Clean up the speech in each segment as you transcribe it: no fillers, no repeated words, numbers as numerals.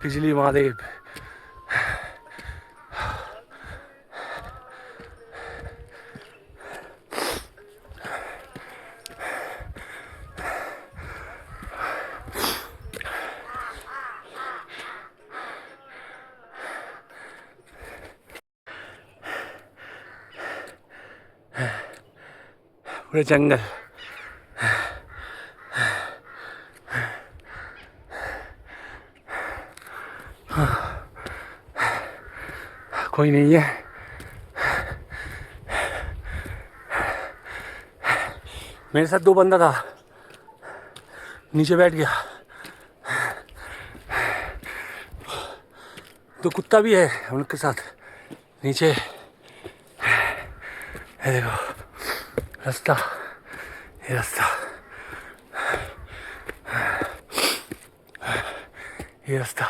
बिजली महादेव। पूरे जंगल, कोई नहीं है। मेरे साथ 2 बंदा था, नीचे बैठ गया। तो कुत्ता भी है हम लोग के साथ नीचे। ये देखो रास्ता, ये रास्ता, ये रास्ता।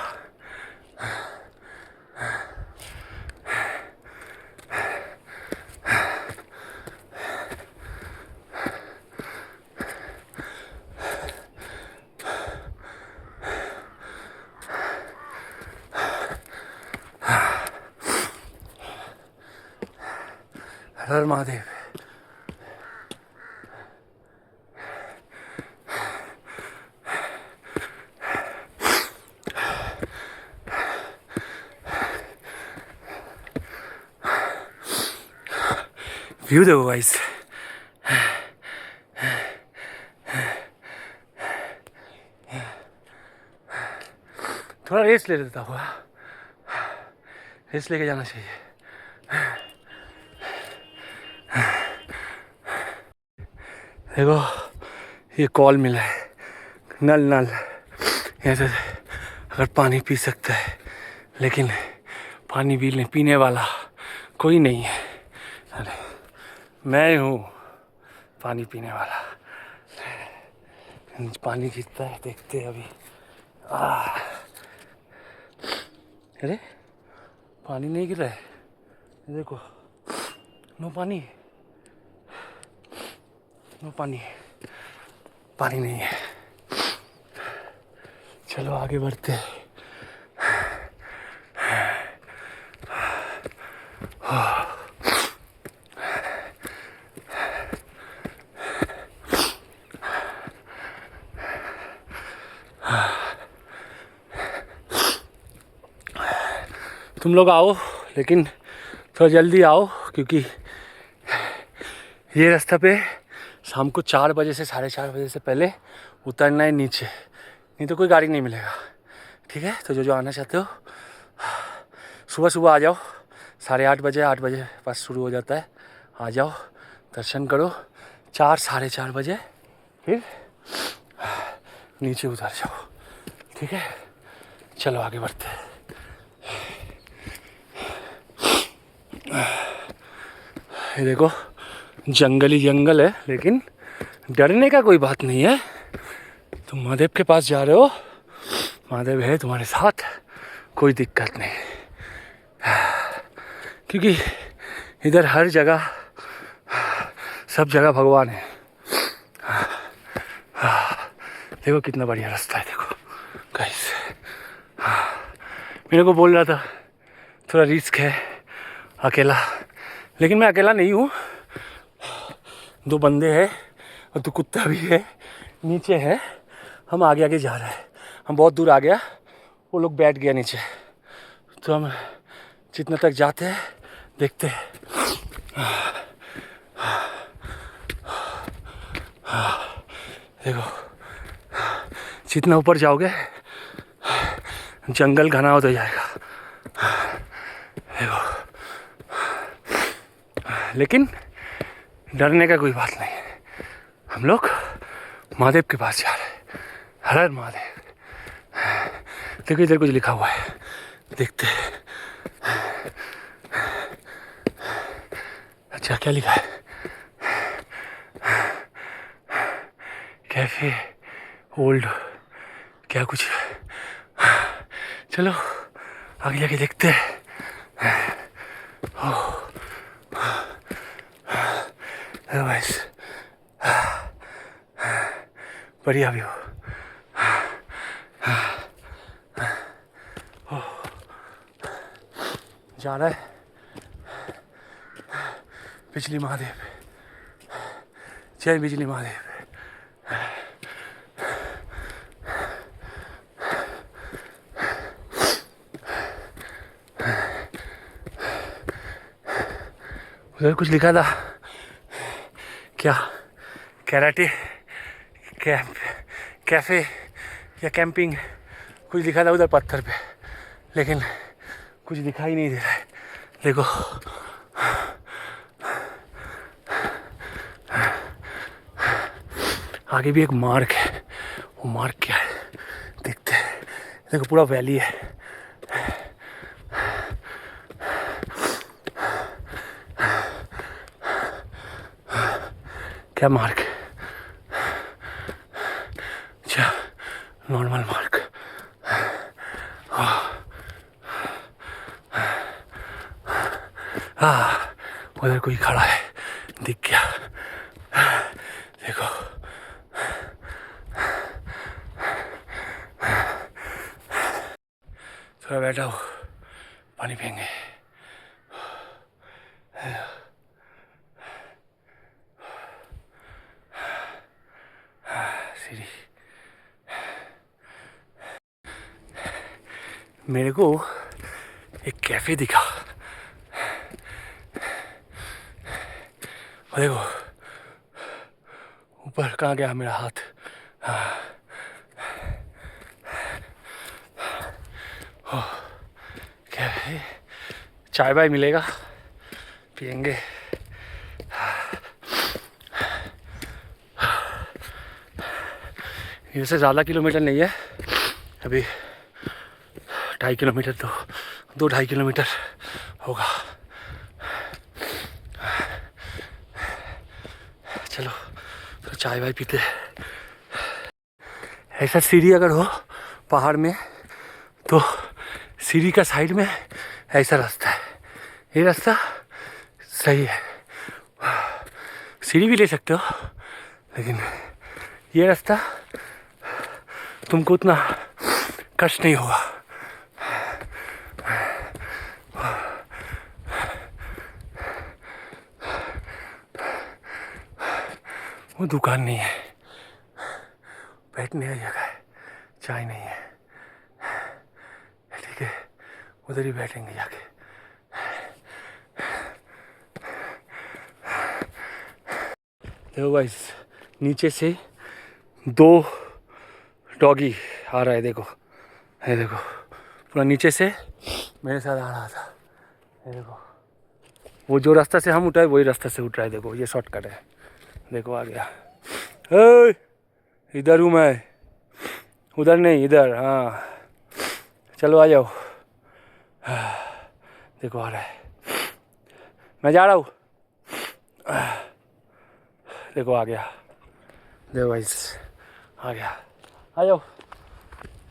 हर हर महादेव। व्यू देखो गाइस, थोड़ा रेस्ट ले लेता हुआ, रेस्ट लेके जाना चाहिए। देखो ये कॉल मिला है, नल नल, यहाँ से अगर पानी पी सकता है, लेकिन पानी पीने वाला कोई नहीं है। अरे मैं हूँ पानी पीने वाला। पानी गिरता है, देखते हैं अभी। अरे पानी नहीं गिर रहा है, देखो, नो पानी, नो पानी, पानी नहीं है। चलो आगे बढ़ते हैं। तुम लोग आओ, लेकिन थोड़ा जल्दी आओ, क्योंकि ये रास्ता पे शाम को 4 बजे से 4:30 बजे से पहले उतरना है नीचे, नहीं तो कोई गाड़ी नहीं मिलेगा। ठीक है, तो जो आना चाहते हो सुबह सुबह आ जाओ। 8:30 बजे, 8 बजे पास शुरू हो जाता है। आ जाओ, दर्शन करो। 4 4:30 बजे फिर नीचे उतर जाओ। ठीक है, चलो आगे बढ़ते हैं। ये देखो जंगल ही जंगल है, लेकिन डरने का कोई बात नहीं है। तुम महादेव के पास जा रहे हो, महादेव है तुम्हारे साथ, कोई दिक्कत नहीं। क्योंकि इधर हर जगह, सब जगह भगवान है। देखो कितना बढ़िया रास्ता है, देखो गाइस। मेरे को बोल रहा था थोड़ा रिस्क है अकेला, लेकिन मैं अकेला नहीं हूँ। 2 बंदे हैं और 2 कुत्ता भी है, नीचे है। हम आगे आगे जा रहे हैं। हम बहुत दूर आ गया, वो लोग बैठ गया नीचे। तो हम जितना तक जाते हैं देखते हैं। देखो जितना ऊपर जाओगे जंगल घना होता जाएगा। देखो, लेकिन डरने का कोई बात नहीं है। हम लोग महादेव के पास जा रहे हैं। हर हर महादेव। देखो इधर कुछ लिखा हुआ है, देखते हैं। अच्छा क्या लिखा है? कैफे ओल्ड, क्या कुछ। चलो आगे जाके देखते हैं। बढ़िया व्यू। जा रहा है बिजली महादेव। जय बिजली महादेव। उधर कुछ लिखा था क्या, कैराटे कैंप कैफे या कैंपिंग कुछ लिखा था उधर पत्थर पे, लेकिन कुछ दिखाई नहीं दे रहा है। देखो आगे भी एक मार्ग है, वो मार्ग क्या है देखते हैं। देखो पूरा वैली है। क्या मार्ग, अच्छा नॉर्मल मार्ग। उधर कोई खड़ा है, दिख गया। देखो थोड़ा बैठा हो, पानी पियेंगे। सीढ़ी मेरे को एक कैफे दिखा, देखो ऊपर कहाँ गया मेरा हाथ। क्या है, चाय वाय मिलेगा, पियेंगे। इधर से ज़्यादा किलोमीटर नहीं है, अभी 2.5 किलोमीटर तो 2-2.5 किलोमीटर होगा। चलो तो चाय वाय पीते। ऐसा सीढ़ी अगर हो पहाड़ में तो सीढ़ी का साइड में ऐसा रास्ता है, ये रास्ता सही है। सीढ़ी भी ले सकते हो, लेकिन ये रास्ता तुमको उतना कष्ट नहीं होगा। वो दुकान नहीं है, बैठने की जगह है, चाय नहीं है। ठीक है, उधर ही बैठेंगे जाके। देखो गाइस, नीचे से 2 डॉगी आ रहा है। देखो ये देखो, पूरा नीचे से मेरे साथ आ रहा था। ये देखो, वो जो रास्ता से हम उठाए वही रास्ता से उठ रहा है। देखो ये शॉर्टकट है, देखो आ गया। इधर हूँ मैं, उधर नहीं, इधर। हाँ चलो आ जाओ। देखो आ रहा है, मैं जा रहा हूँ। देखो आ गया, देखो गाइस आ गया, आ जाओ।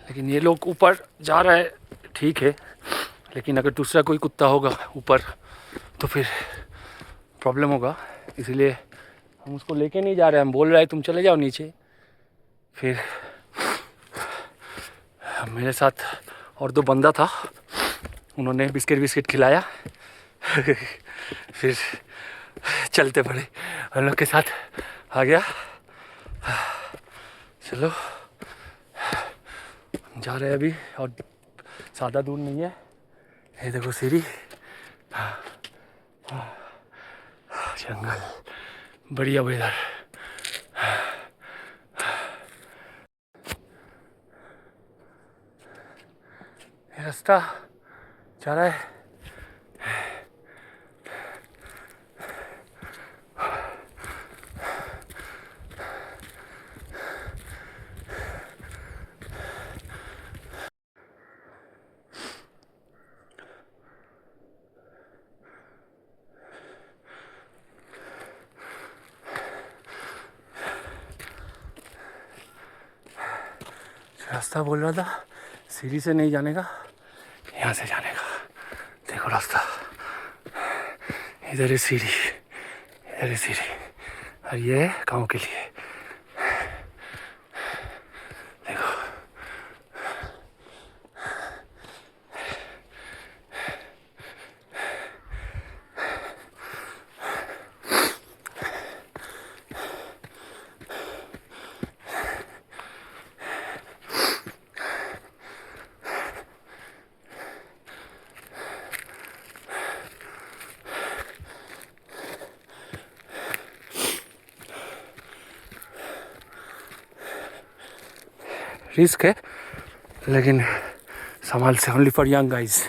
लेकिन ये लोग ऊपर जा रहा है, ठीक है, लेकिन अगर दूसरा कोई कुत्ता होगा ऊपर तो फिर प्रॉब्लम होगा, इसलिए हम उसको लेके नहीं जा रहे। हम बोल रहे हैं तुम चले जाओ नीचे। फिर मेरे साथ और 2 बंदा था, उन्होंने बिस्किट खिलाया। फिर चलते पड़े, उन लोग के साथ आ गया। चलो जा रहे हैं अभी, और ज़्यादा दूर नहीं है। ये देखो सीढ़ी, जंगल बढ़िया वेदर। रास्ता जा रहा है, रास्ता बोल रहा था सीढ़ी से नहीं जाने का, यहाँ से जाने का। देखो रास्ता, इधर है सीढ़ी, इधर है सीढ़ी, और ये है गाँव के लिए। देखो रिस्क है, लेकिन संभाल से, ओनली फॉर यंग गाइज।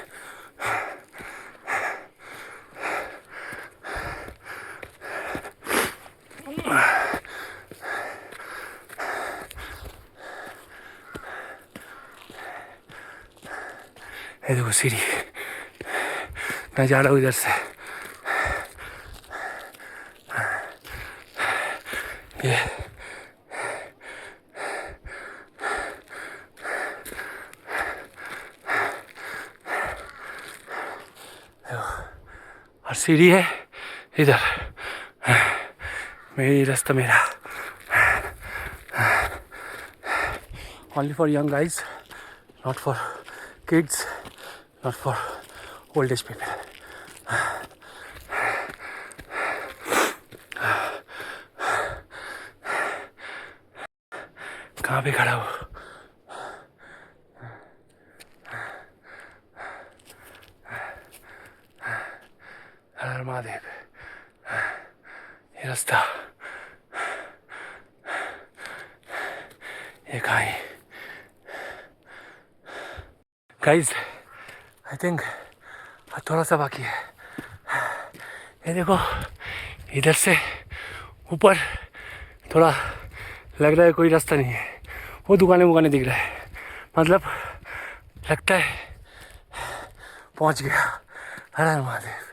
ये देखो सीढ़ी, मैं जा रहा हूँ इधर से। ये और सीढ़ी है इधर, मेरी रास्ता मेरा। Only for young guys, not for kids, not for old age people. कहाँ पे खड़ा हो? हर महादेव। ये रास्ता, ये कहाँ है गाइज? आई थिंक थोड़ा सा बाकी है। ये देखो इधर से ऊपर थोड़ा लग रहा है कोई रास्ता नहीं है, वो दुकानें दिख रहा है, मतलब लगता है पहुंच गया। हर हर महादेव।